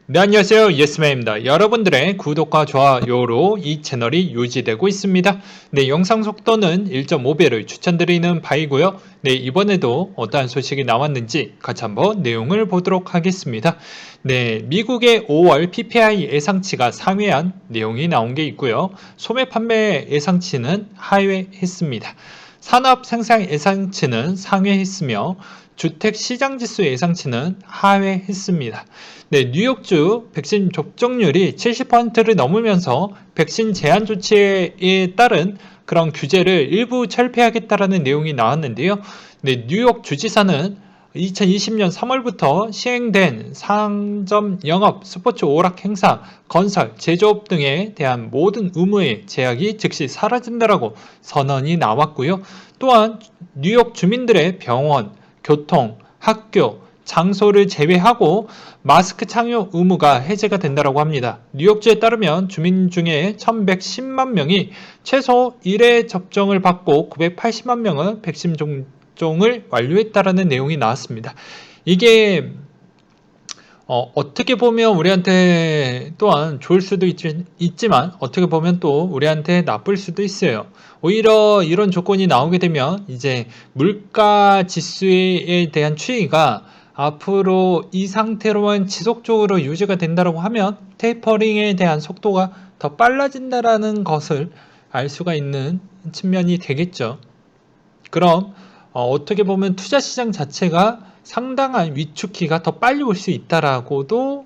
네, 안녕하세요. 예스맨입니다. 여러분들의 구독과 좋아요로 이 채널이 유지되고 있습니다. 네, 영상 속도는 1.5배를 추천드리는 바이고요. 네, 이번에도 어떠한 소식이 나왔는지 같이 한번 내용을 보도록 하겠습니다. 네, 미국의 5월 PPI 예상치가 상회한 내용이 나온 게 있고요. 소매 판매 예상치는 하회했습니다. 산업 생산 예상치는 상회했으며 주택 시장 지수 예상치는 하회했습니다. 네, 뉴욕주 백신 접종률이 70%를 넘으면서 백신 제한 조치에 따른 그런 규제를 일부 철폐하겠다라는 내용이 나왔는데요. 네, 뉴욕 주지사는 2020년 3월부터 시행된 상점 영업, 스포츠 오락 행사, 건설, 제조업 등에 대한 모든 의무의 제약이 즉시 사라진다라고 선언이 나왔고요. 또한 뉴욕 주민들의 병원, 교통, 학교, 장소를 제외하고 마스크 착용 의무가 해제가 된다고 합니다. 뉴욕주에 따르면 주민 중에 1110만 명이 최소 1회 접종을 받고 980만 명은 백신 접종을 완료했다라는 내용이 나왔습니다. 이게 어떻게 보면 우리한테 또한 좋을 수도 있지만 어떻게 보면 또 우리한테 나쁠 수도 있어요. 오히려 이런 조건이 나오게 되면 이제 물가 지수에 대한 추이가 앞으로 이 상태로만 지속적으로 유지가 된다고 하면 테이퍼링에 대한 속도가 더 빨라진다라는 것을 알 수가 있는 측면이 되겠죠. 그럼 어떻게 보면 투자 시장 자체가 상당한 위축기가 더 빨리 올 수 있다라고도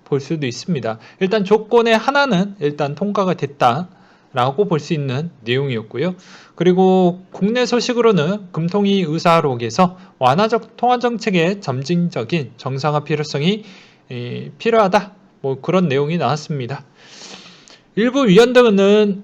볼 수도 있습니다. 일단 조건의 하나는 일단 통과가 됐다라고 볼 수 있는 내용이었고요. 그리고 국내 소식으로는 금통위 의사록에서 완화적 통화정책의 점진적인 정상화 필요성이 필요하다. 뭐 그런 내용이 나왔습니다. 일부 위원들은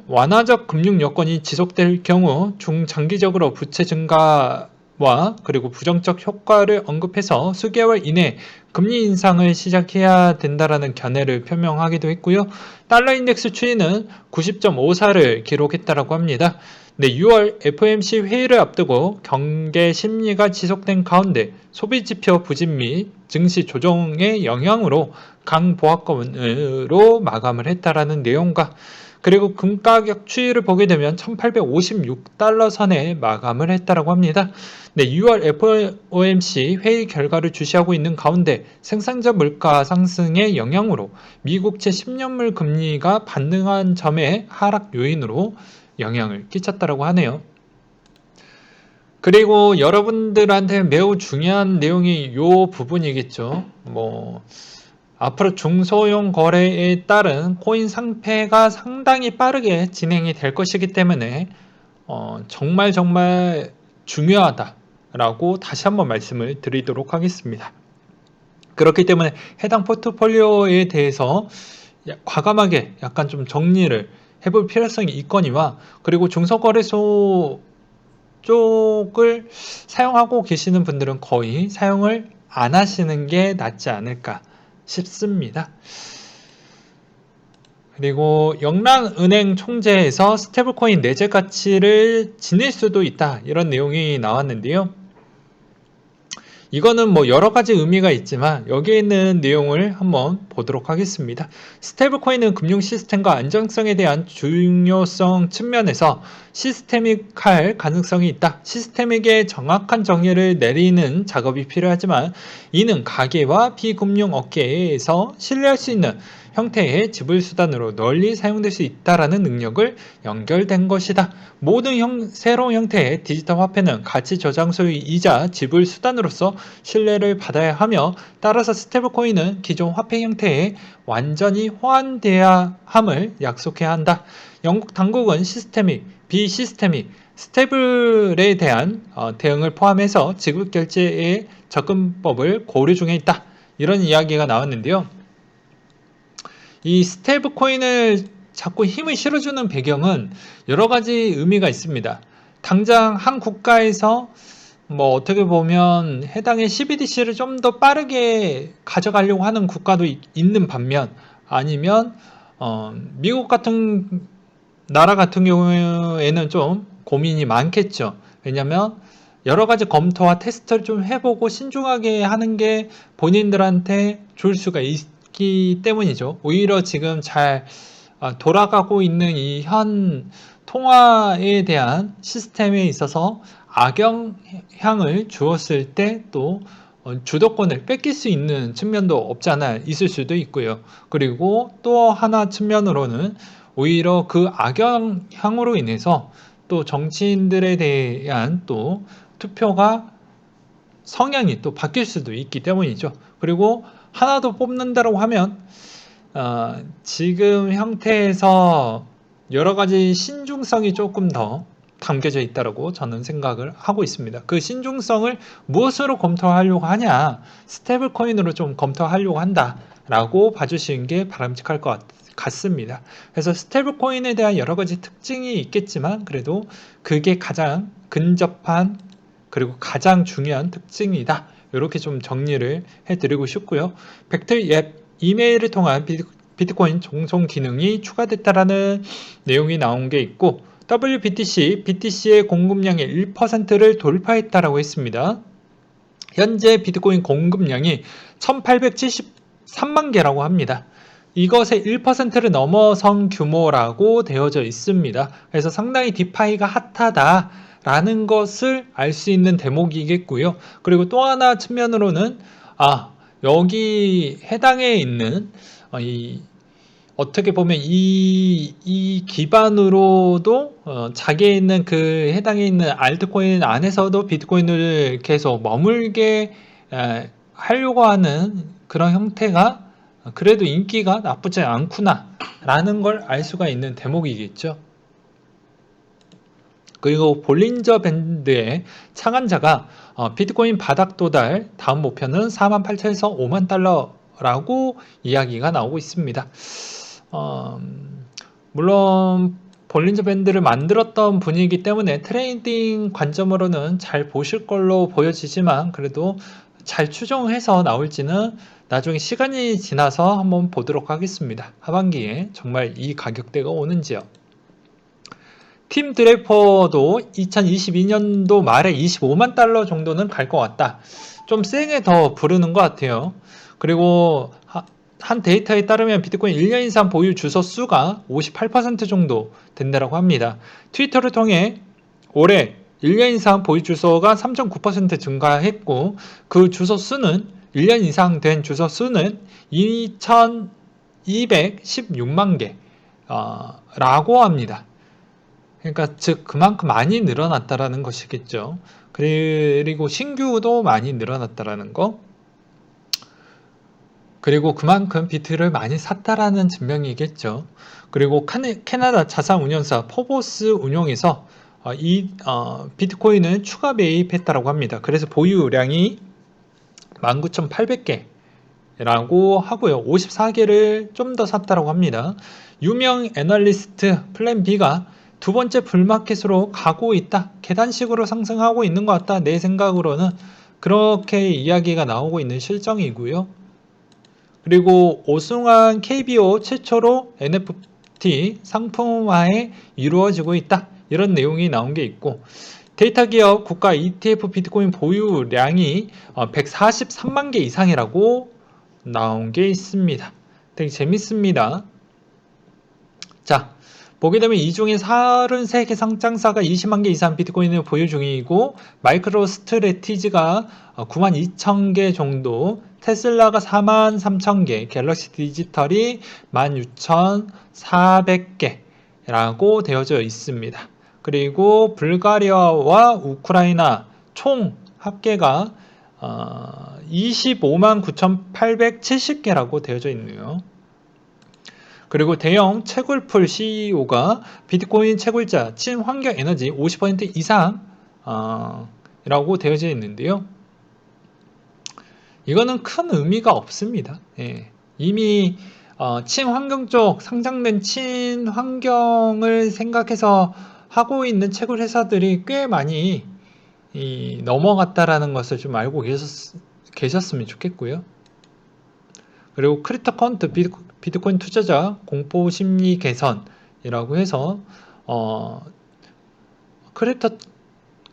완화적 금융 여건이 지속될 경우 중장기적으로 부채 증가와 그리고 부정적 효과를 언급해서 수개월 이내 금리 인상을 시작해야 된다라는 견해를 표명하기도 했고요. 달러 인덱스 추이는 90.54를 기록했다고 합니다. 네, 6월 FOMC 회의를 앞두고 경계 심리가 지속된 가운데 소비지표 부진 및 증시 조정의 영향으로 강보합권으로 마감을 했다라는 내용과 그리고 금가격 추이를 보게 되면 1856달러 선에 마감을 했다라고 합니다. 네, 6월 FOMC 회의 결과를 주시하고 있는 가운데 생산자 물가 상승의 영향으로 미국채 10년물 금리가 반등한 점의 하락 요인으로 영향을 끼쳤다라고 하네요. 그리고 여러분들한테 매우 중요한 내용이 이 부분이겠죠. 앞으로 중소형 거래에 따른 코인 상패가 상당히 빠르게 진행이 될 것이기 때문에 정말 중요하다라고 다시 한번 말씀을 드리도록 하겠습니다. 그렇기 때문에 해당 포트폴리오에 대해서 과감하게 약간 좀 정리를 해볼 필요성이 있거니와 그리고 중소거래소 쪽을 사용하고 계시는 분들은 거의 사용을 안 하시는 게 낫지 않을까 싶습니다. 그리고 영랑은행 총재에서 스테이블코인 내재 가치를 지닐 수도 있다 이런 내용이 나왔는데요. 이거는 여러 가지 의미가 있지만 여기에 있는 내용을 한번 보도록 하겠습니다. 스테이블코인은 금융 시스템과 안정성에 대한 중요성 측면에서 시스테믹할 가능성이 있다. 시스테믹의 정확한 정의를 내리는 작업이 필요하지만 이는 가계와 비금융 업계에서 신뢰할 수 있는 형태의 지불 수단으로 널리 사용될 수 있다라는 능력을 연결된 것이다. 모든 새로운 형태의 디지털 화폐는 가치 저장소이자 지불 수단으로서 신뢰를 받아야 하며 따라서 스테이블코인은 기존 화폐 형태에 완전히 호환돼야 함을 약속해야 한다. 영국 당국은 시스테믹, 비시스테믹, 스테이블에 대한 대응을 포함해서 지급 결제의 접근법을 고려 중에 있다. 이런 이야기가 나왔는데요. 이 스테이블 코인을 자꾸 힘을 실어주는 배경은 여러 가지 의미가 있습니다. 당장 한 국가에서 어떻게 보면 해당의 CBDC를 좀 더 빠르게 가져가려고 하는 국가도 있는 반면 아니면 미국 같은 나라 같은 경우에는 좀 고민이 많겠죠. 왜냐하면 여러 가지 검토와 테스트를 좀 해보고 신중하게 하는 게 본인들한테 좋을 수가 있기 때문이죠. 오히려 지금 잘 돌아가고 있는 이 현 통화에 대한 시스템에 있어서 악영향을 주었을 때 또 주도권을 뺏길 수 있는 측면도 없지 않아 있을 수도 있고요. 그리고 또 하나 측면으로는 오히려 그 악영향으로 인해서 또 정치인들에 대한 또 투표가 성향이 또 바뀔 수도 있기 때문이죠. 그리고 하나 더 뽑는다고 하면 지금 형태에서 여러 가지 신중성이 조금 더 담겨져 있다고 저는 생각을 하고 있습니다. 그 신중성을 무엇으로 검토하려고 하냐? 스테이블 코인으로 좀 검토하려고 한다라고 봐주시는 게 바람직할 것 같습니다. 그래서 스테이블 코인에 대한 여러 가지 특징이 있겠지만 그래도 그게 가장 근접한 그리고 가장 중요한 특징이다. 이렇게 좀 정리를 해드리고 싶고요. 벡터 앱 이메일을 통한 비트코인 종송 기능이 추가됐다라는 내용이 나온 게 있고 BTC의 공급량의 1%를 돌파했다라고 했습니다. 현재 비트코인 공급량이 1873만 개라고 합니다. 이것의 1%를 넘어선 규모라고 되어져 있습니다. 그래서 상당히 디파이가 핫하다라는 것을 알 수 있는 대목이겠고요. 그리고 또 하나 측면으로는 여기 해당에 있는 어떻게 보면 이 기반으로도 자기에 있는 그 해당에 있는 알트코인 안에서도 비트코인을 계속 머물게 하려고 하는 그런 형태가 그래도 인기가 나쁘지 않구나 라는 걸 알 수가 있는 대목이겠죠. 그리고 볼린저 밴드의 창안자가 비트코인 바닥 도달 다음 목표는 48,000에서 5만 달러라고 이야기가 나오고 있습니다. 물론 볼린저 밴드를 만들었던 분이기 때문에 트레이딩 관점으로는 잘 보실 걸로 보여지지만 그래도 잘 추정해서 나올지는 나중에 시간이 지나서 한번 보도록 하겠습니다. 하반기에 정말 이 가격대가 오는지요. 팀 드래퍼도 2022년도 말에 25만 달러 정도는 갈 것 같다. 좀 세게 더 부르는 것 같아요. 그리고 한 데이터에 따르면 비트코인 1년 이상 보유 주소 수가 58% 정도 된다고 합니다. 트위터를 통해 올해 1년 이상 보유 주소가 3.9% 증가했고 그 주소 수는 1년 이상 된 주소 수는 2216만 개라고 합니다. 그러니까 즉 그만큼 많이 늘어났다라는 것이겠죠. 그리고 신규도 많이 늘어났다라는 거. 그리고 그만큼 비트를 많이 샀다라는 증명이겠죠. 그리고 캐나다 자산 운용사 포보스 운용에서 비트코인을 추가 매입했다라고 합니다. 그래서 보유량이 19,800개라고 하고요. 54개를 좀 더 샀다라고 합니다. 유명 애널리스트 플랜 B가 두 번째 불마켓으로 가고 있다. 계단식으로 상승하고 있는 것 같다. 내 생각으로는 그렇게 이야기가 나오고 있는 실정이고요. 그리고 오승환 KBO 최초로 NFT 상품화에 이루어지고 있다. 이런 내용이 나온 게 있고 데이터 기업 국가 ETF 비트코인 보유량이 143만 개 이상이라고 나온 게 있습니다. 되게 재밌습니다. 자, 보게 되면 이 중에 33개 상장사가 20만 개 이상 비트코인을 보유 중이고 마이크로 스트레티지가 9만 2천 개 정도, 테슬라가 4만 3천 개, 갤럭시 디지털이 16,400개라고 되어져 있습니다. 그리고 불가리아와 우크라이나 총 합계가 25만 9,870개라고 되어져 있네요. 그리고 대형 채굴풀 CEO가 비트코인 채굴자 친환경 에너지 50% 이상 라고 되어져 있는데요. 이거는 큰 의미가 없습니다. 예. 이미 친환경 쪽 상장된 친환경을 생각해서 하고 있는 채굴 회사들이 꽤 많이 넘어갔다라는 것을 좀 알고 계셨으면 좋겠고요. 그리고 크립토 카운트 비트코인 투자자 공포 심리 개선이라고 해서 크립토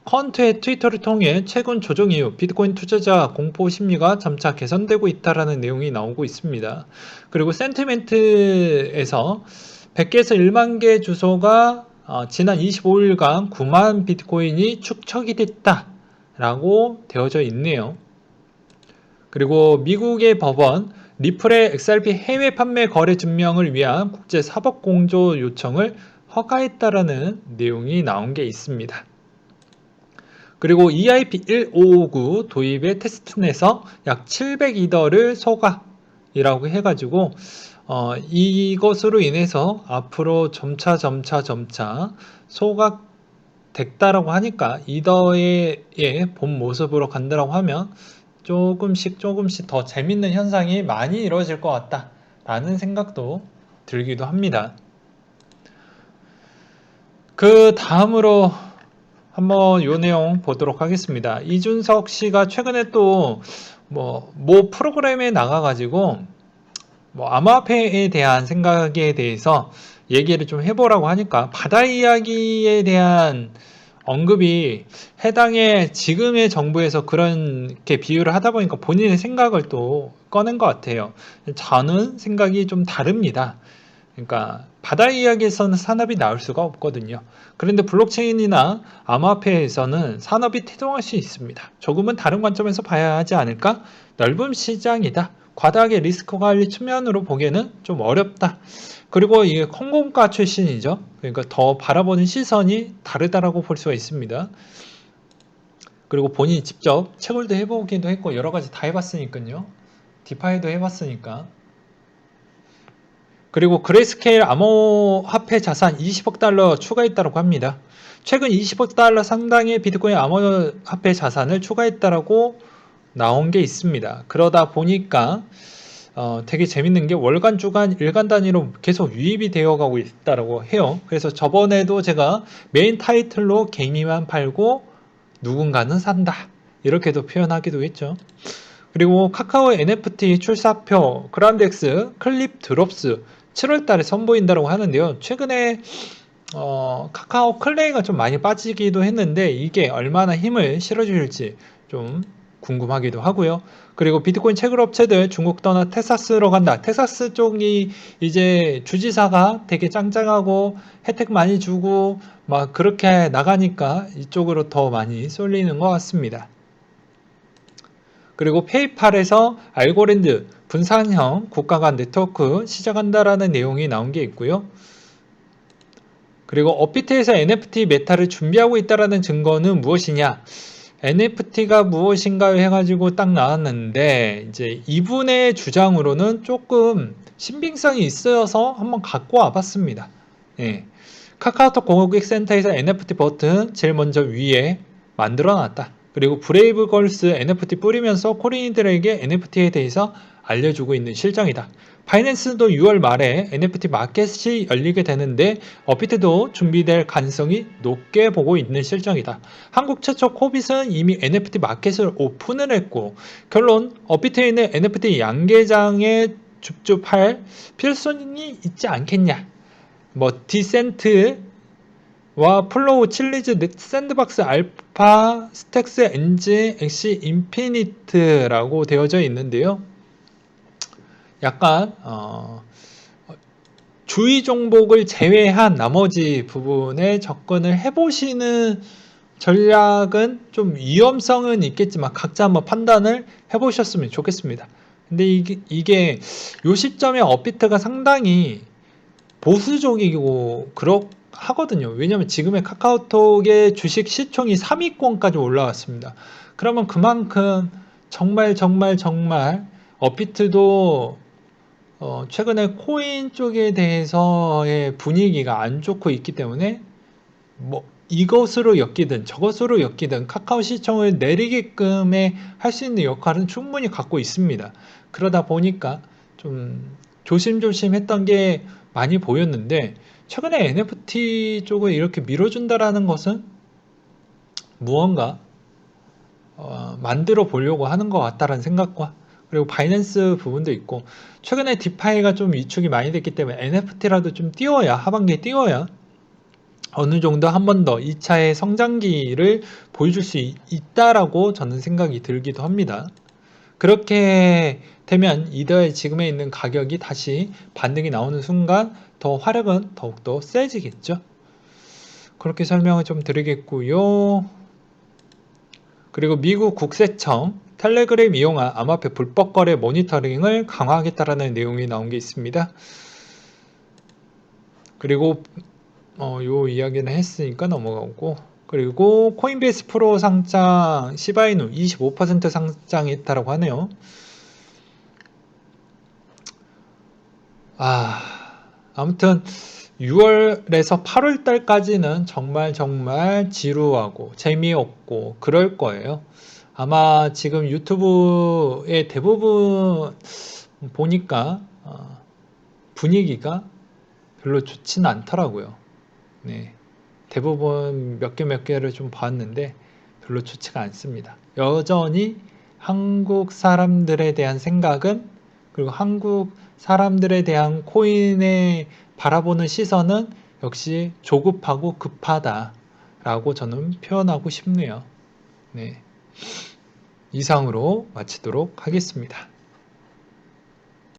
퀀트의 트위터를 통해 최근 조정 이후 비트코인 투자자 공포 심리가 점차 개선되고 있다라는 내용이 나오고 있습니다. 그리고 센티멘트에서 100개에서 1만 개 주소가 지난 25일간 9만 비트코인이 축적이 됐다라고 되어져 있네요. 그리고 미국의 법원 리플의 XRP 해외 판매 거래 증명을 위한 국제 사법 공조 요청을 허가했다라는 내용이 나온 게 있습니다. 그리고 EIP1559 도입의 테스트넷에서 약 700이더를 소각이라고 해가지고 이것으로 인해서 앞으로 점차 소각됐다라고 하니까 이더의 본 모습으로 간다라고 하면 조금씩 더 재밌는 현상이 많이 이루어질 것 같다라는 생각도 들기도 합니다. 그 다음으로 한번 요 내용 보도록 하겠습니다. 이준석 씨가 최근에 또 모 프로그램에 나가가지고 암호화폐에 대한 생각에 대해서 얘기를 좀 해보라고 하니까 바다 이야기에 대한 언급이 해당의 지금의 정부에서 그렇게 비유를 하다 보니까 본인의 생각을 또 꺼낸 것 같아요. 저는 생각이 좀 다릅니다. 그러니까 바다 이야기에서는 산업이 나올 수가 없거든요. 그런데 블록체인이나 암호화폐에서는 산업이 태동할 수 있습니다. 조금은 다른 관점에서 봐야 하지 않을까? 넓은 시장이다. 과다하게 리스크 관리 측면으로 보기에는 좀 어렵다. 그리고 이게 콩고가 출신이죠. 그러니까 더 바라보는 시선이 다르다라고 볼 수가 있습니다. 그리고 본인이 직접 채굴도 해보기도 했고 여러 가지 다 해봤으니까요. 디파이도 해봤으니까. 그리고 그레이스케일 암호화폐 자산 20억 달러 추가했다고 합니다. 최근 20억 달러 상당의 비트코인 암호화폐 자산을 추가했다라고 나온 게 있습니다. 그러다 보니까 되게 재밌는 게 월간, 주간, 일간 단위로 계속 유입이 되어 가고 있다고 해요. 그래서 저번에도 제가 메인 타이틀로 개미만 팔고 누군가는 산다 이렇게도 표현하기도 했죠. 그리고 카카오 NFT 출사표 그란덱스 클립 드롭스 7월달에 선보인다고 하는데요. 최근에 카카오 클레이가 좀 많이 빠지기도 했는데 이게 얼마나 힘을 실어줄지 좀 궁금하기도 하고요. 그리고 비트코인 채굴 업체들 중국 떠나 텍사스로 간다. 텍사스 쪽이 이제 주지사가 되게 짱짱하고 혜택 많이 주고 막 그렇게 나가니까 이쪽으로 더 많이 쏠리는 것 같습니다. 그리고 페이팔에서 알고랜드 분산형 국가 간 네트워크 시작한다라는 내용이 나온 게 있고요. 그리고 업비트에서 NFT 메타를 준비하고 있다라는 증거는 무엇이냐? NFT가 무엇인가요? 해가지고 딱 나왔는데 이제 이분의 주장으로는 조금 신빙성이 있어서 한번 갖고 와봤습니다. 예. 카카오톡 고객센터에서 NFT 버튼 제일 먼저 위에 만들어놨다. 그리고 브레이브걸스 NFT 뿌리면서 코리인들에게 NFT에 대해서 알려주고 있는 실정이다. 바이낸스도 6월 말에 NFT 마켓이 열리게 되는데 업비트도 준비될 가능성이 높게 보고 있는 실정이다. 한국 최초 코빗은 이미 NFT 마켓을 오픈을 했고 결론 업비트에 있는 NFT 양계장에 줍줍할 필요성이 있지 않겠냐. 디센트 와 플로우, 칠리즈, 샌드박스, 알파, 스택스, 엔진, 엑시, 인피니트라고 되어져 있는데요. 약간 주의 종목을 제외한 나머지 부분에 접근을 해보시는 전략은 좀 위험성은 있겠지만 각자 한번 판단을 해보셨으면 좋겠습니다. 근데 이게 요 시점에 업비트가 상당히 보수적이고 하거든요. 왜냐면 지금의 카카오톡의 주식 시총이 3위권까지 올라왔습니다. 그러면 그만큼 정말 업비트도 최근에 코인 쪽에 대해서의 분위기가 안 좋고 있기 때문에 이것으로 엮이든 저것으로 엮이든 카카오 시총을 내리게끔 할 수 있는 역할은 충분히 갖고 있습니다. 그러다 보니까 좀 조심조심 했던 게 많이 보였는데 최근에 NFT 쪽을 이렇게 밀어준다라는 것은 무언가 만들어 보려고 하는 것 같다라는 생각과 그리고 바이낸스 부분도 있고 최근에 디파이가 좀 위축이 많이 됐기 때문에 NFT라도 좀 띄워야 하반기에 띄워야 어느 정도 한 번 더 2차의 성장기를 보여줄 수 있다라고 저는 생각이 들기도 합니다. 그렇게 되면 이더의 지금에 있는 가격이 다시 반등이 나오는 순간 더 화력은 더욱더 세지겠죠. 그렇게 설명을 좀 드리겠고요. 그리고 미국 국세청 텔레그램 이용한 암호화폐 불법 거래 모니터링을 강화하겠다라는 내용이 나온 게 있습니다. 그리고 요 이야기는 했으니까 넘어가고, 그리고 코인베이스 프로 상장 시바이누 25% 상장했다라고 하네요. 아무튼 6월에서 8월 달까지는 정말 지루하고 재미없고 그럴 거예요. 아마 지금 유튜브의 대부분 보니까 분위기가 별로 좋지는 않더라고요. 네. 대부분 몇 개를 좀 봤는데 별로 좋지가 않습니다. 여전히 한국 사람들에 대한 생각은, 그리고 한국 사람들에 대한 코인에 바라보는 시선은 역시 조급하고 급하다라고 저는 표현하고 싶네요. 네. 이상으로 마치도록 하겠습니다.